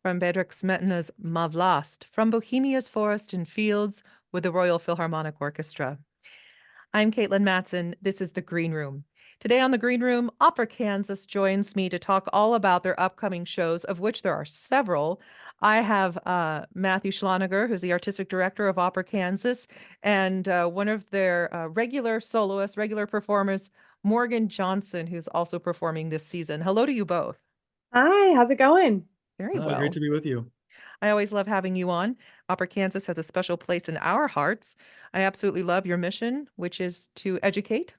from Bedřich Smetana's Ma Vlast, from Bohemia's Forest and Fields with the Royal Philharmonic Orchestra. I'm Katelyn Mattson. This is The Green Room. Today on The Green Room, Opera Kansas joins me to talk all about their upcoming shows, of which there are several. I have Matthew Schloneger, who's the artistic director of Opera Kansas, and one of their regular soloists, regular performers, Morgan Johnson, who's also performing this season. Hello to you both. Hi, how's it going? Very Great well. to be with you. I always love having you on. Opera Kansas has a special place in our hearts. I absolutely love your mission, which is to educate,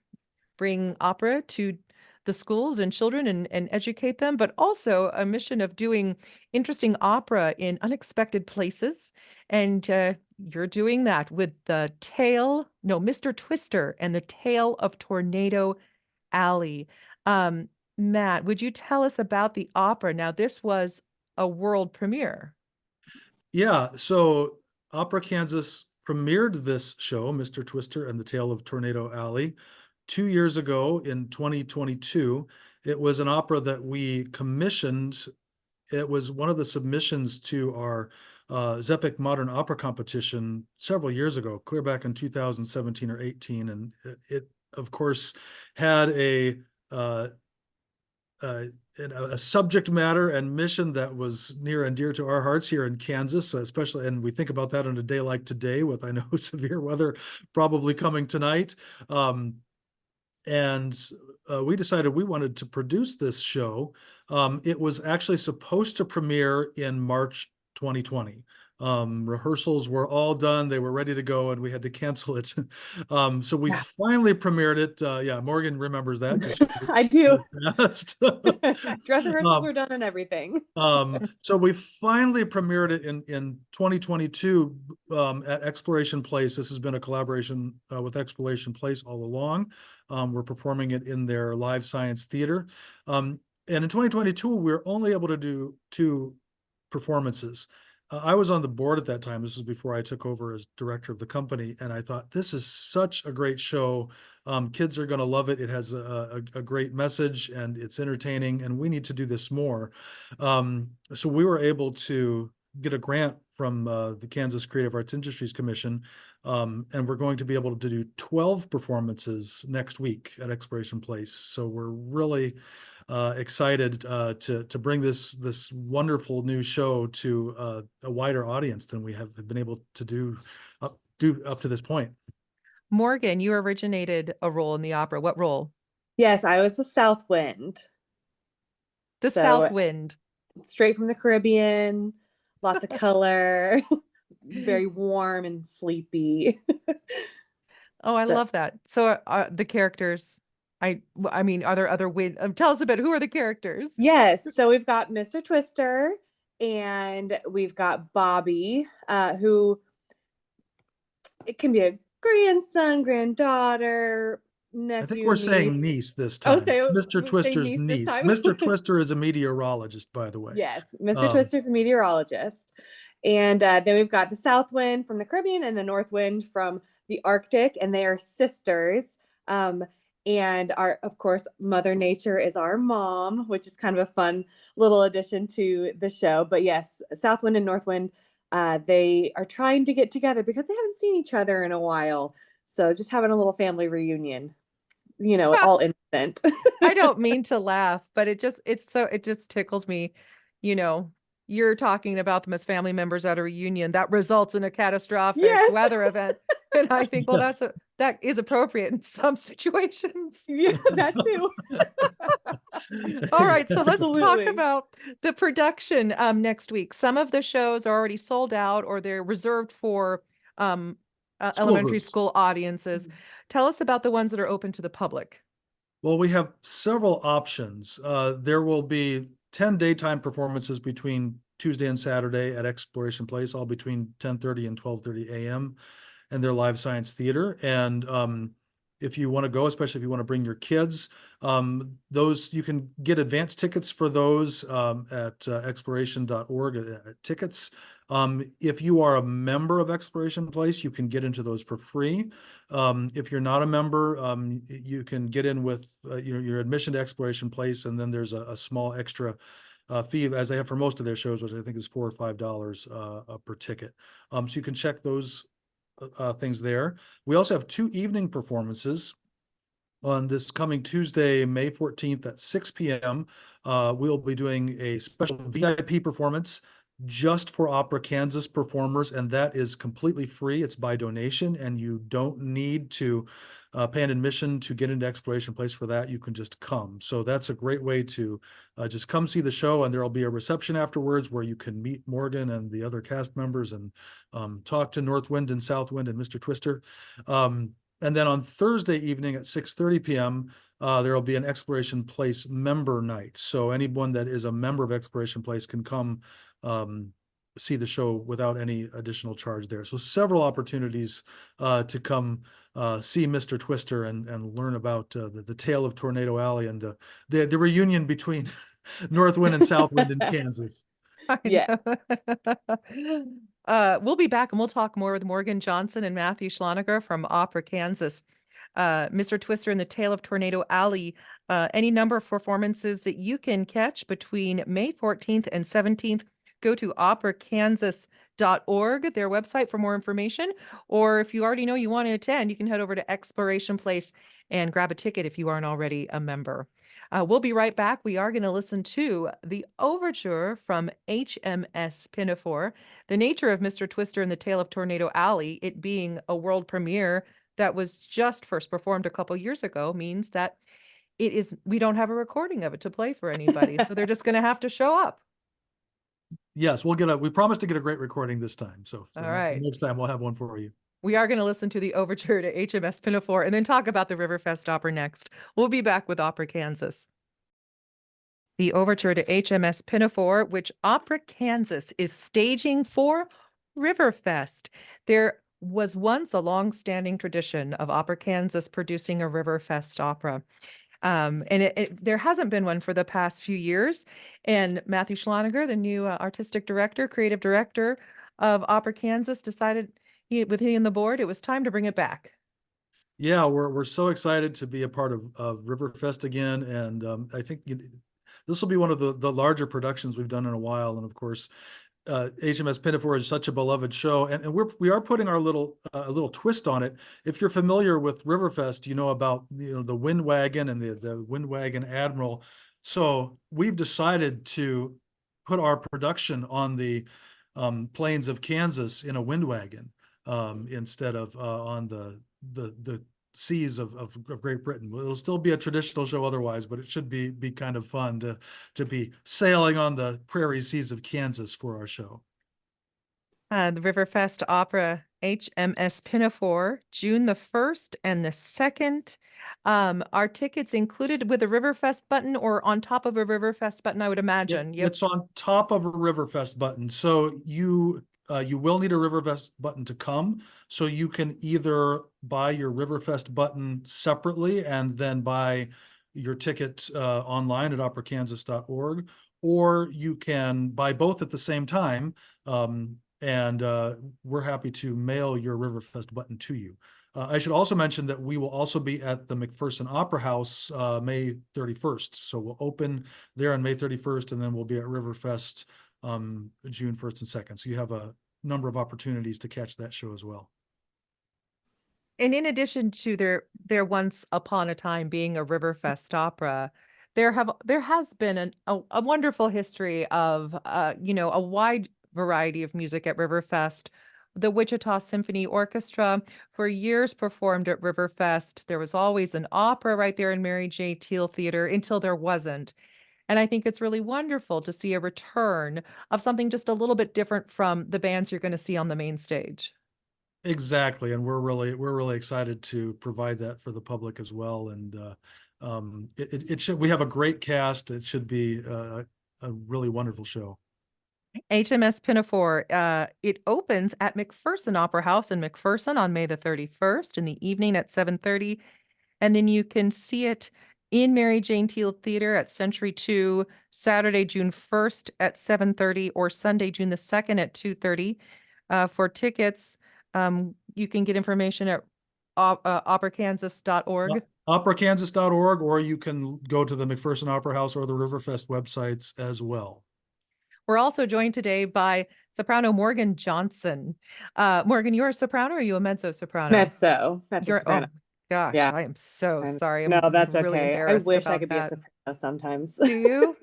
bring opera to the schools and children and educate them, but also a mission of doing interesting opera in unexpected places. And you're doing that with Mr. Twister and the Tale of Tornado Alley. Matt, would you tell us about the opera? Now, this was a world premiere. Yeah, so Opera Kansas premiered this show, Mr. Twister and the Tale of Tornado Alley, 2 years ago in 2022. It was an opera that we commissioned. It was one of the submissions to our Zepic Modern Opera competition several years ago, clear back in 2017 or 18. And it of course, had a subject matter and mission that was near and dear to our hearts here in Kansas, especially, and we think about that on a day like today with, I know, severe weather probably coming tonight. And we decided we wanted to produce this show. It was actually supposed to premiere in March 2020. Rehearsals were all done. They were ready to go, and we had to cancel it. So we finally premiered it. Yeah, Morgan remembers that. I do. Dress rehearsals Um, were done and everything. So we finally premiered it in 2022 at Exploration Place. This has been a collaboration with Exploration Place all along. We're performing it in their live science theater. And in 2022, we were only able to do 2 performances. I was on the board at that time. This was before I took over as director of the company. And I thought, this is such a great show. Kids are going to love it. It has a great message and it's entertaining, and we need to do this more. So we were able to get a grant from the Kansas Creative Arts Industries Commission, and we're going to be able to do 12 performances next week at Exploration Place. So we're really excited to bring this wonderful new show to a wider audience than we have been able to do up to this point. Morgan, you originated a role in the opera. What role? Yes, I was the South Wind. The South Wind. Straight from the Caribbean, lots of color, very warm and sleepy. Oh, I love that. So the characters, I mean, are there other wind? Tell us a bit. Who are the characters? Yes, so we've got Mr. Twister and we've got Bobby, who it can be a grandson, granddaughter, nephew, I think we're saying niece this time. Mr. Twister's niece. Mr. Twister is a meteorologist, by the way. Yes, Mr. Twister's a meteorologist. And then we've got the South Wind from the Caribbean and the North Wind from the Arctic, and they are sisters. And of course, Mother Nature is our mom, which is kind of a fun little addition to the show. But yes, South Wind and North Wind, they are trying to get together because they haven't seen each other in a while. So just having a little family reunion, all innocent. I don't mean to laugh, but it just tickled me. You're talking about them as family members at a reunion that results in a catastrophic weather event. And I think, well, that is appropriate in some situations. Yeah, that too. All right, so let's talk about the production next week. Some of the shows are already sold out or they're reserved for elementary school audiences. Tell us about the ones that are open to the public. Well, we have several options. There will be 10 daytime performances between Tuesday and Saturday at Exploration Place, all between 10:30 and 12:30 a.m. and their live science theater. And if you want to go, especially if you want to bring your kids, those you can get advance tickets for those at exploration.org at tickets. If you are a member of Exploration Place, you can get into those for free. If you're not a member, you can get in with your admission to Exploration Place, and then there's a small extra fee as they have for most of their shows, which I think is $4 or $5 per ticket. So you can check those things there. We also have 2 evening performances on this coming Tuesday, May 14th at 6 p.m. We'll be doing a special VIP performance just for Opera Kansas performers, and that is completely free. It's by donation, and you don't need to pay an admission to get into Exploration Place for that. You can just come. So that's a great way to just come see the show, and there'll be a reception afterwards where you can meet Morgan and the other cast members and talk to Northwind and Southwind and Mr. Twister. And then on Thursday evening at 6:30 p.m., there will be an Exploration Place member night. So anyone that is a member of Exploration Place can come see the show without any additional charge there. So several opportunities to come see Mr. Twister and learn about the tale of Tornado Alley and the reunion between Northwind and Southwind in Kansas. I Yeah. know. We'll be back and we'll talk more with Morgan Johnson and Matthew Schloneger from Opera Kansas. Mr. Twister and the Tale of Tornado Alley, any number of performances that you can catch between May 14th and 17th. Go to operakansas.org, their website, for more information. Or if you already know you want to attend, you can head over to Exploration Place and grab a ticket if you aren't already a member. We'll be right back. We are going to listen to the overture from HMS Pinafore, the nature of Mr. Twister and the Tale of Tornado Alley, it being a world premiere that was just first performed a couple years ago, means that we don't have a recording of it to play for anybody. So they're just going to have to show up. Yes, we promise to get a great recording this time. So All right. next time we'll have one for you. We are going to listen to the overture to HMS Pinafore and then talk about the Riverfest Opera next. We'll be back with Opera Kansas. The overture to HMS Pinafore, which Opera Kansas is staging for Riverfest. There was once a long-standing tradition of Opera Kansas producing a Riverfest opera. And there hasn't been one for the past few years. And Matthew Schloneger, the new artistic director, creative director of Opera Kansas, decided with he and the board, it was time to bring it back. Yeah, we're so excited to be a part of Riverfest again, and I think this will be one of the larger productions we've done in a while. And of course, HMS Pinafore is such a beloved show, and we are putting our little twist on it. If you're familiar with Riverfest, you know about the Wind Wagon and the Wind Wagon Admiral. So we've decided to put our production on the plains of Kansas in a wind wagon instead of on the seas of Great Britain. It'll still be a traditional show otherwise, but it should be kind of fun to be sailing on the prairie seas of Kansas for our show. The Riverfest Opera HMS Pinafore, June the 1st and the 2nd. Are tickets included with a Riverfest button or on top of a Riverfest button, I would imagine? It's on top of a Riverfest button. So you will need a Riverfest button to come. So you can either buy your Riverfest button separately and then buy your ticket online at operakansas.org, or you can buy both at the same time. And we're happy to mail your Riverfest button to you. I should also mention that we will also be at the McPherson Opera House May 31st. So we'll open there on May 31st, and then we'll be at Riverfest June 1st and 2nd. So you have a number of opportunities to catch that show as well. And in addition to their once upon a time being a Riverfest opera, there has been a wonderful history of a wide variety of music at Riverfest. The Wichita Symphony Orchestra for years performed at Riverfest. There was always an opera right there in Mary J. Teal Theater until there wasn't. And I think it's really wonderful to see a return of something just a little bit different from the bands you're going to see on the main stage. Exactly, and we're really excited to provide that for the public as well. And we have a great cast. It should be a really wonderful show. HMS Pinafore, it opens at McPherson Opera House in McPherson on May the 31st in the evening at 7:30. And then you can see it in Mary Jane Teal Theater at Century 2, Saturday, June 1st at 7:30 or Sunday, June the 2nd at 2:30. For tickets, you can get information at operakansas.org. operakansas.org, or you can go to the McPherson Opera House or the Riverfest websites as well. We're also joined today by soprano Morgan Johnson. Morgan, you're a soprano or are you a mezzo soprano? Mezzo soprano. Oh gosh, Yeah. I am so sorry. No, I'm that's really okay. I embarrassed wish I about could be a that. soprano sometimes. Do you?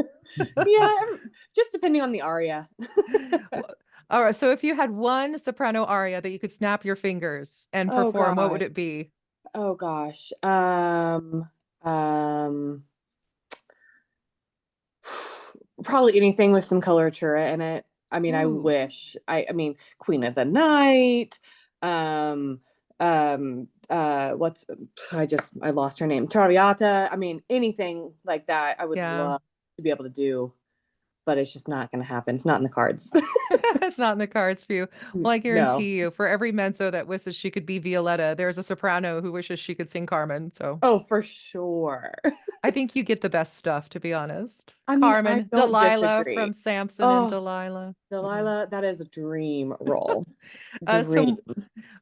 Yeah, just depending on the aria. All right. So if you had one soprano aria that you could snap your fingers and Oh perform, what would God. it be? Oh gosh. Probably anything with some coloratura in it. I mean, I Ooh, wish. I mean, Queen of the Night. What's I lost her name. Traviata. I mean, anything like that I would yeah. love to be able to do, but it's just not gonna happen. It's not in the cards. It's not in the cards for you. Well, I No. guarantee you, for every mezzo that wishes she could be Violetta, there's a soprano who wishes she could sing Carmen. So Oh, for sure. I think you get the best stuff, to be honest. I mean, I Carmen, don't Delilah disagree. from Samson and Oh, Delilah. Delilah, that is a dream role. So Dream.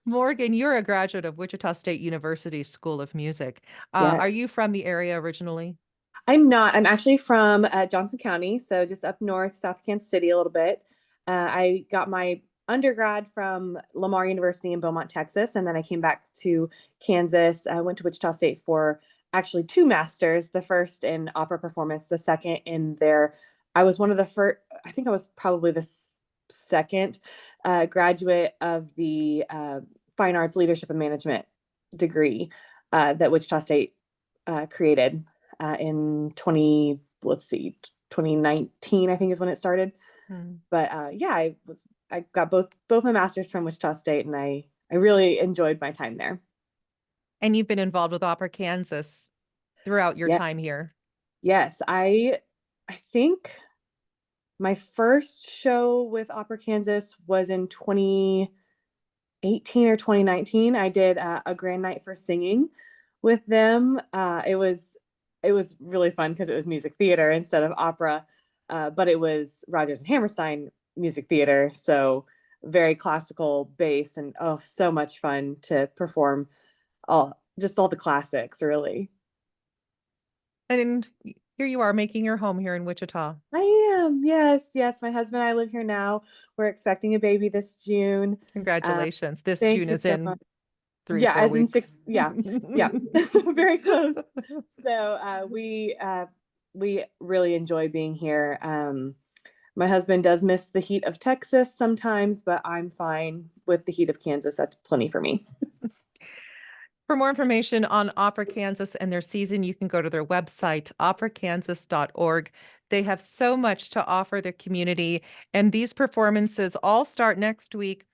Morgan, you're a graduate of Wichita State University School of Music. Yeah. Are you from the area originally? I'm not. I'm actually from Johnson County, so just up north, south of Kansas City a little bit. I got my undergrad from Lamar University in Beaumont, Texas, and then I came back to Kansas. I went to Wichita State for actually two masters, the first in opera performance, the second in their, I was one of the first, I think I was probably the second graduate of the Fine Arts Leadership and Management degree that Wichita State created in 2019, I think is when it started. But yeah, I got both my masters from Wichita State, and I really enjoyed my time there. And you've been involved with Opera Kansas throughout your Yeah. time here. Yes, I think my first show with Opera Kansas was in 2018 or 2019. I did a grand night for singing with them. It was really fun because it was music theater instead of opera, but it was Rodgers and Hammerstein music theater, so very classical bass, and oh, so much fun to perform all the classics, really. And here you are making your home here in Wichita. I am, yes, yes. My husband and I live here now. We're expecting a baby this June. Congratulations. This Thank June you is so in much. 3 or Yeah, 4 as in weeks. 6. Yeah, yeah, very close. So we really enjoy being here. My husband does miss the heat of Texas sometimes, but I'm fine with the heat of Kansas. That's plenty for me. For more information on Opera Kansas and their season, you can go to their website, operakansas.org. They have so much to offer the community, and these performances all start next week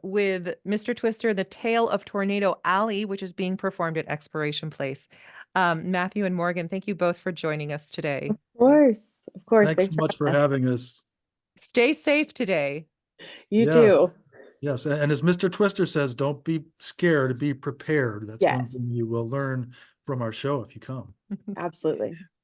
with Mr. Twister, The Tale of Tornado Alley, which is being performed at Exploration Place. Matthew and Morgan, thank you both for joining us today. Of course, of course. Thanks Thanks so for much for having us. having us. Stay safe today. You Yes. too. Yes, and as Mr. Twister says, don't be scared, be prepared. That's one thing Yes, you will learn from our show if you come. absolutely.